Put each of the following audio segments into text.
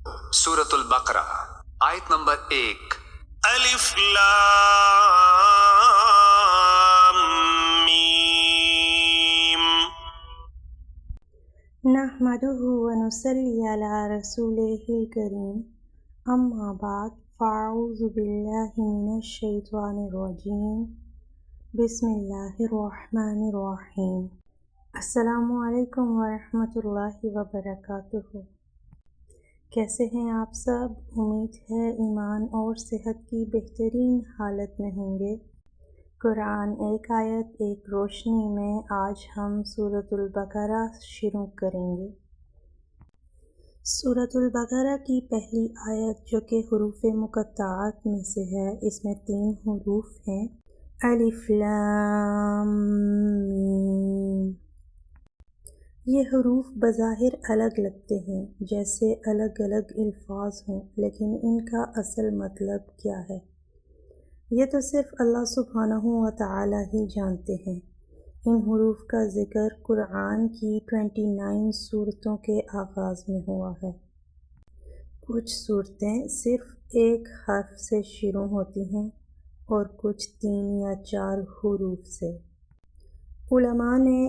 سورۃ البقرہ آیت نمبر 1۔ الف لام میم۔ نحمده ونصلي على رسوله الكريم اما بعد فاعوذ باللہ من الشیطان الرجیم بسم اللہ الرحمن الرحیم۔ السلام علیکم ورحمۃ اللہ وبرکاتہ۔ کیسے ہیں آپ سب؟ امید ہے ایمان اور صحت کی بہترین حالت میں ہوں گے۔ قرآن ایک آیت ایک روشنی میں آج ہم سورۃ البقرہ شروع کریں گے۔ سورۃ البقرہ کی پہلی آیت جو کہ حروف مقطعات میں سے ہے، اس میں 3 حروف ہیں، الف لام میم۔ یہ حروف بظاہر الگ لگتے ہیں، جیسے الگ الگ الفاظ ہوں، لیکن ان کا اصل مطلب کیا ہے یہ تو صرف اللہ سبحانہ و تعالی ہی جانتے ہیں۔ ان حروف کا ذکر قرآن کی 29 صورتوں کے آغاز میں ہوا ہے۔ کچھ صورتیں صرف ایک حرف سے شروع ہوتی ہیں اور کچھ 3 یا 4 حروف سے۔ علماء نے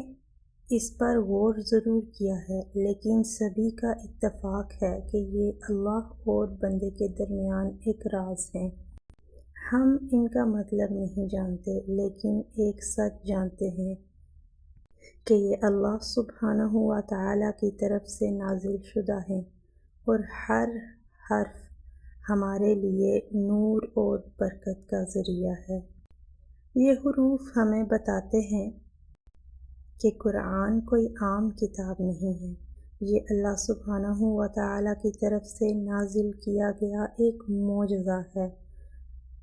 اس پر غور ضرور کیا ہے، لیکن سبھی کا اتفاق ہے کہ یہ اللہ اور بندے کے درمیان ایک راز ہے۔ ہم ان کا مطلب نہیں جانتے، لیکن ایک سچ جانتے ہیں کہ یہ اللہ سبحانہ و تعالی کی طرف سے نازل شدہ ہیں، اور ہر حرف ہمارے لیے نور اور برکت کا ذریعہ ہے۔ یہ حروف ہمیں بتاتے ہیں کہ قرآن کوئی عام کتاب نہیں ہے، یہ اللہ سبحانہ و تعالی کی طرف سے نازل کیا گیا ایک معجزہ ہے۔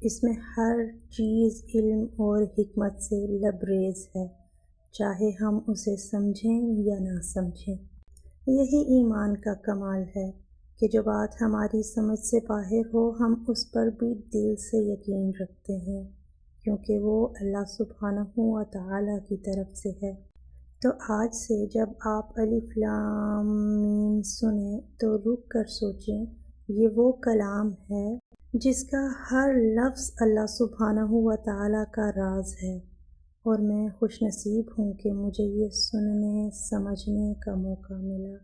اس میں ہر چیز علم اور حکمت سے لبریز ہے، چاہے ہم اسے سمجھیں یا نہ سمجھیں۔ یہی ایمان کا کمال ہے کہ جو بات ہماری سمجھ سے باہر ہو، ہم اس پر بھی دل سے یقین رکھتے ہیں، کیونکہ وہ اللہ سبحانہ و تعالی کی طرف سے ہے۔ تو آج سے جب آپ الف لام میم سنیں تو رک کر سوچیں، یہ وہ کلام ہے جس کا ہر لفظ اللہ سبحانہ و تعالی کا راز ہے، اور میں خوش نصیب ہوں کہ مجھے یہ سننے سمجھنے کا موقع ملا۔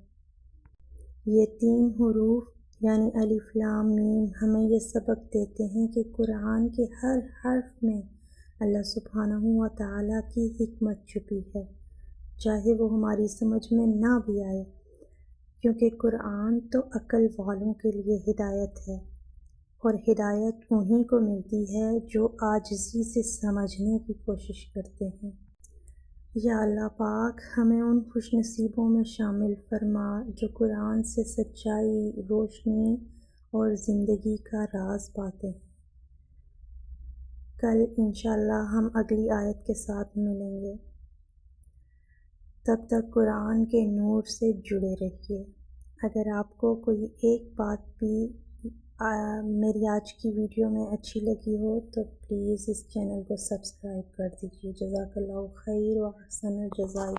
یہ 3 حروف یعنی الف لام میم ہمیں یہ سبق دیتے ہیں کہ قرآن کے ہر حرف میں اللہ سبحانہ و تعالی کی حکمت چھپی ہے، چاہے وہ ہماری سمجھ میں نہ بھی آئے، کیونکہ قرآن تو عقل والوں کے لیے ہدایت ہے، اور ہدایت انہی کو ملتی ہے جو عاجزی سے سمجھنے کی کوشش کرتے ہیں۔ یا اللہ پاک ہمیں ان خوش نصیبوں میں شامل فرما جو قرآن سے سچائی، روشنی اور زندگی کا راز پاتے ہیں۔ کل انشاءاللہ ہم اگلی آیت کے ساتھ ملیں گے۔ تب تک قرآن کے نور سے جڑے رہیے۔ اگر آپ کو کوئی ایک بات بھی میری آج کی ویڈیو میں اچھی لگی ہو تو پلیز اس چینل کو سبسکرائب کر دیجیے۔ جزاک اللہ خیر و احسن الجزاء۔